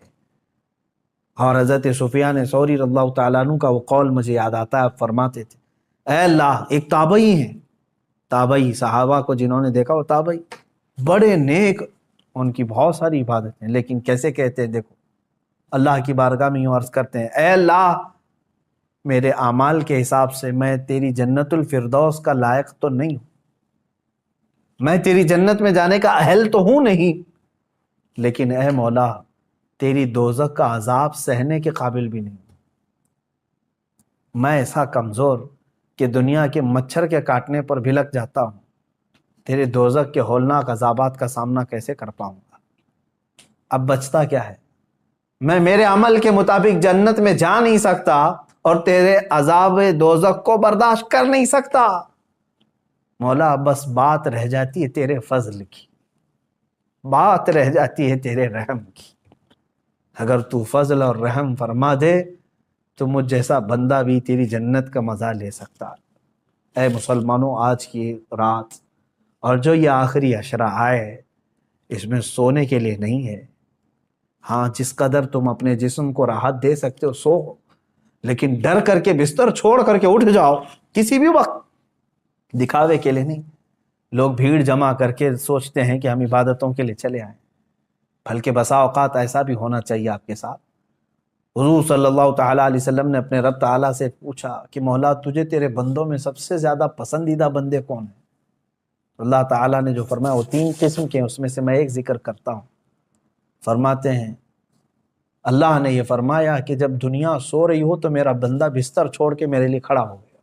اور حضرت سفیان ثوری رضی اللہ تعالیٰ عنہ کا وہ قول مجھے یاد آتا ہے، آپ فرماتے تھے اے اللہ، ایک تابعی ہیں، تابعی صحابہ کو جنہوں نے دیکھا وہ تابعی بڑے نیک، ان کی بہت ساری عبادتیں، لیکن کیسے کہتے ہیں دیکھو اللہ کی بارگاہ میں یوں عرض کرتے ہیں اے اللہ میرے اعمال کے حساب سے میں تیری جنت الفردوس کا لائق تو نہیں ہوں، میں تیری جنت میں جانے کا اہل تو ہوں نہیں، لیکن اے مولا تیری دوزخ کا عذاب سہنے کے قابل بھی نہیں، میں ایسا کمزور کہ دنیا کے مچھر کے کاٹنے پر بھی لگ جاتا ہوں، تیرے دوزخ کے ہولناک عذابات کا سامنا کیسے کر پاؤں گا؟ اب بچتا کیا ہے؟ میں میرے عمل کے مطابق جنت میں جا نہیں سکتا اور تیرے عذاب دوزخ کو برداشت کر نہیں سکتا۔ مولا بس بات رہ جاتی ہے تیرے فضل کی، بات رہ جاتی ہے تیرے رحم کی۔ اگر تو فضل اور رحم فرما دے تو مجھ جیسا بندہ بھی تیری جنت کا مزہ لے سکتا۔ اے مسلمانوں، آج کی رات اور جو یہ آخری عشرہ آئے، اس میں سونے کے لیے نہیں ہے۔ ہاں، جس قدر تم اپنے جسم کو راحت دے سکتے ہو سو، لیکن ڈر کر کے بستر چھوڑ کر کے اٹھ جاؤ کسی بھی وقت، دکھاوے کے لیے نہیں۔ لوگ بھیڑ جمع کر کے سوچتے ہیں کہ ہم عبادتوں کے لیے چلے آئیں، بلکہ بسا اوقات ایسا بھی ہونا چاہیے آپ کے ساتھ۔ حضور صلی اللہ تعالیٰ علیہ وسلم نے اپنے رب تعالیٰ سے پوچھا کہ مولا تجھے تیرے بندوں میں سب سے زیادہ پسندیدہ بندے کون ہیں؟ اللہ تعالیٰ نے جو فرمایا وہ 3 قسم کے ہیں، اس میں سے میں ایک ذکر کرتا ہوں۔ فرماتے ہیں اللہ نے یہ فرمایا کہ جب دنیا سو رہی ہو تو میرا بندہ بستر چھوڑ کے میرے لیے کھڑا ہو گیا۔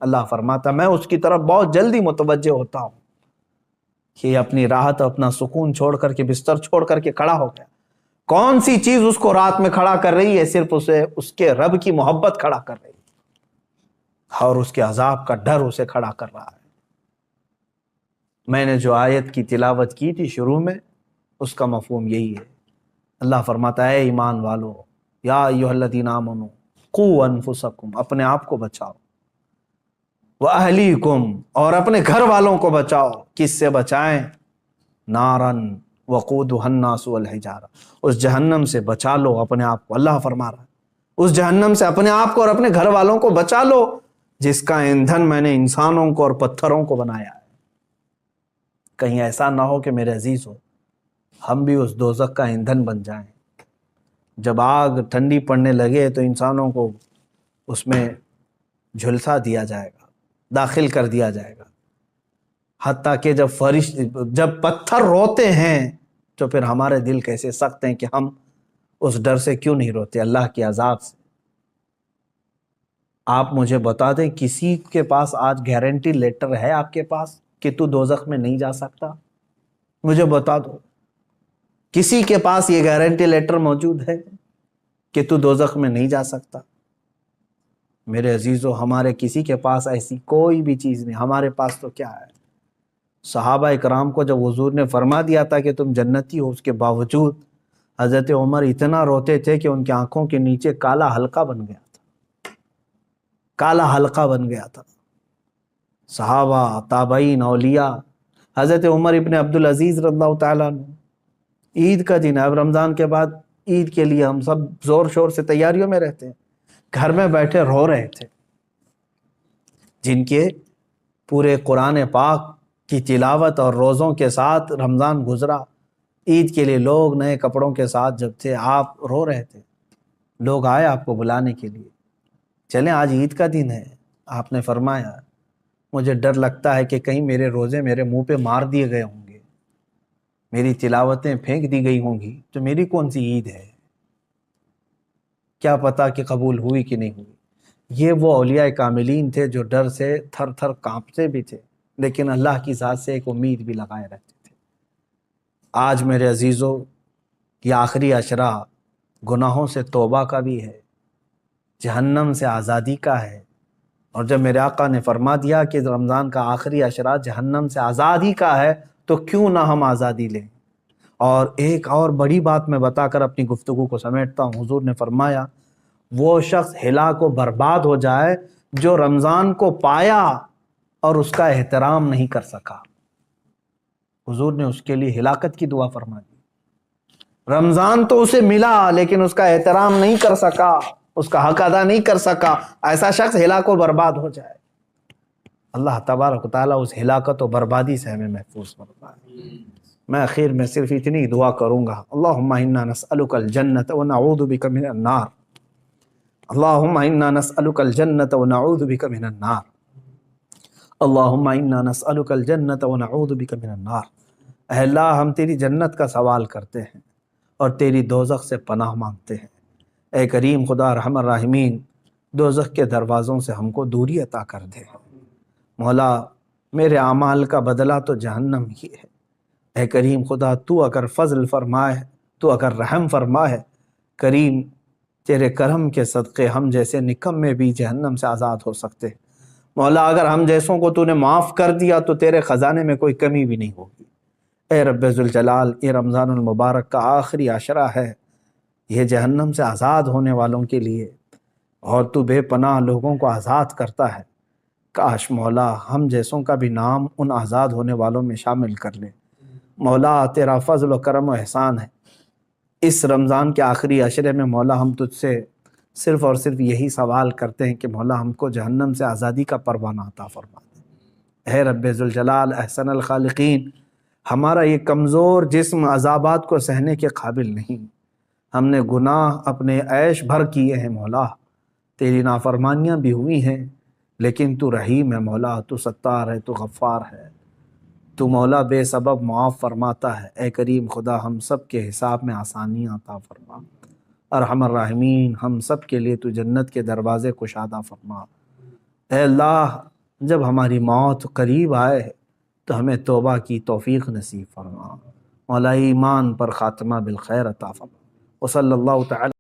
اللہ فرماتا میں اس کی طرف بہت جلدی متوجہ ہوتا ہوں کہ اپنی راحت اور اپنا سکون چھوڑ کر کے بستر چھوڑ کر کے کھڑا ہو گیا۔ کون سی چیز اس کو رات میں کھڑا کر رہی ہے؟ صرف اسے اس کے رب کی محبت کھڑا کر رہی ہے، اور اس کے عذاب کا ڈر اسے کھڑا کر رہا ہے۔ میں نے جو آیت کی تلاوت کی تھی شروع میں، اس کا مفہوم یہی ہے۔ اللہ فرماتا ہے اے ایمان والو، یا ایھا الذین آمنوا قوا انفسکم، اپنے آپ کو بچاؤ، وَأَهْلِيكُمْ، اور اپنے گھر والوں کو بچاؤ۔ کس سے بچائیں؟ نارن وقودها الناس والحجارہ، اس جہنم سے بچا لو اپنے آپ کو۔ اللہ فرما رہا ہے اس جہنم سے اپنے آپ کو اور اپنے گھر والوں کو بچا لو، جس کا ایندھن میں نے انسانوں کو اور پتھروں کو بنایا ہے۔ کہیں ایسا نہ ہو کہ میرے عزیز ہو ہم بھی اس دوزخ کا ایندھن بن جائیں۔ جب آگ ٹھنڈی پڑنے لگے تو انسانوں کو اس میں جھلسا دیا جائے گا، داخل کر دیا جائے گا، حتیٰ کہ جب پتھر روتے ہیں تو پھر ہمارے دل کیسے سخت ہیں کہ ہم اس ڈر سے کیوں نہیں روتے، اللہ کے عذاب سے۔ آپ مجھے بتا دیں کسی کے پاس آج گارنٹی لیٹر ہے آپ کے پاس کہ تو دوزخ میں نہیں جا سکتا؟ مجھے بتا دو، کسی کے پاس یہ گارنٹی لیٹر موجود ہے کہ تو دوزخ میں نہیں جا سکتا؟ میرے عزیزو، ہمارے کسی کے پاس ایسی کوئی بھی چیز نہیں۔ ہمارے پاس تو کیا ہے؟ صحابہ اکرام کو جب حضور نے فرما دیا تھا کہ تم جنتی ہو، اس کے باوجود حضرت عمر اتنا روتے تھے کہ ان کی آنکھوں کے نیچے کالا حلقہ بن گیا تھا، کالا حلقہ بن گیا تھا۔ صحابہ، تابعین، اولیاء، حضرت عمر ابن عبدالعزیز رضی اللہ تعالیٰ عنہ، عید کا دن ہے، اب رمضان کے بعد عید کے لیے ہم سب زور شور سے تیاریوں میں رہتے ہیں، گھر میں بیٹھے رو رہے تھے۔ جن کے پورے قرآن پاک کی تلاوت اور روزوں کے ساتھ رمضان گزرا، عید کے لیے لوگ نئے کپڑوں کے ساتھ جب تھے، آپ رو رہے تھے۔ لوگ آئے آپ کو بلانے کے لیے، چلیں آج عید کا دن ہے۔ آپ نے فرمایا مجھے ڈر لگتا ہے کہ کہیں میرے روزے میرے منہ پہ مار دیے گئے ہوں گے، میری تلاوتیں پھینک دی گئی ہوں گی، تو میری کون سی عید ہے؟ کیا پتا کہ قبول ہوئی کہ نہیں ہوئی۔ یہ وہ اولیاء کاملین تھے جو ڈر سے تھر تھر کانپتے بھی تھے، لیکن اللہ کی ذات سے ایک امید بھی لگائے رہتے تھے۔ آج میرے عزیزو، یہ آخری عشرہ گناہوں سے توبہ کا بھی ہے، جہنم سے آزادی کا ہے۔ اور جب میرے آقا نے فرما دیا کہ رمضان کا آخری عشرہ جہنم سے آزادی کا ہے، تو کیوں نہ ہم آزادی لیں۔ اور ایک اور بڑی بات میں بتا کر اپنی گفتگو کو سمیٹتا ہوں۔ حضور نے فرمایا وہ شخص ہلاک و برباد ہو جائے جو رمضان کو پایا اور اس کا احترام نہیں کر سکا۔ حضور نے اس کے لیے ہلاکت کی دعا فرما دی۔ رمضان تو اسے ملا لیکن اس کا احترام نہیں کر سکا، اس کا حق ادا نہیں کر سکا، ایسا شخص ہلاک و برباد ہو جائے۔ اللہ تبارک و تعالیٰ اس ہلاکت و بربادی سے ہمیں محفوظ فرمائے۔ میں اخیر میں صرف اتنی دعا کروں گا، اللہم انا نسألک الجنۃ ونعوذ بک من النار، اللہم انا نسألک الجنۃ ونعوذ بک من النار، اللہم انا نسألک الجنۃ ونعوذ بک من النار۔ اے اللہ، ہم تیری جنت کا سوال کرتے ہیں اور تیری دوزخ سے پناہ مانگتے ہیں۔ اے کریم خدا رحم الراحمین، دوزخ کے دروازوں سے ہم کو دوری عطا کر دے۔ مولا، میرے اعمال کا بدلہ تو جہنم ہی ہے۔ اے کریم خدا، تو اگر فضل فرمائے، تو اگر رحم فرمائے، کریم تیرے کرم کے صدقے ہم جیسے نکمے بھی جہنم سے آزاد ہو سکتے۔ مولا اگر ہم جیسوں کو تو نے معاف کر دیا تو تیرے خزانے میں کوئی کمی بھی نہیں ہوگی۔ اے رب ذوالجلال، یہ رمضان المبارک کا آخری عشرہ ہے، یہ جہنم سے آزاد ہونے والوں کے لیے، اور تو بے پناہ لوگوں کو آزاد کرتا ہے۔ کاش مولا ہم جیسوں کا بھی نام ان آزاد ہونے والوں میں شامل کر لے۔ مولا تیرا فضل و کرم و احسان ہے، اس رمضان کے آخری عشرے میں مولا ہم تجھ سے صرف اور صرف یہی سوال کرتے ہیں کہ مولا ہم کو جہنم سے آزادی کا پروانہ عطا فرما دے۔ اے رب ذوالجلال احسن الخالقین، ہمارا یہ کمزور جسم عذابات کو سہنے کے قابل نہیں، ہم نے گناہ اپنے عیش بھر کیے ہیں مولا، تیری نافرمانیاں بھی ہوئی ہیں، لیکن تو رحیم ہے مولا، تو ستار ہے، تو غفار ہے، تو مولا بے سبب معاف فرماتا ہے۔ اے کریم خدا ہم سب کے حساب میں آسانیاں عطا فرما، ارحم الراحمین ہم سب کے لیے تو جنت کے دروازے کشادہ فرما۔ اے اللہ جب ہماری موت قریب آئے تو ہمیں توبہ کی توفیق نصیب فرما، مولا ایمان پر خاتمہ بالخیر عطا فرما۔ وصلی اللہ تعالی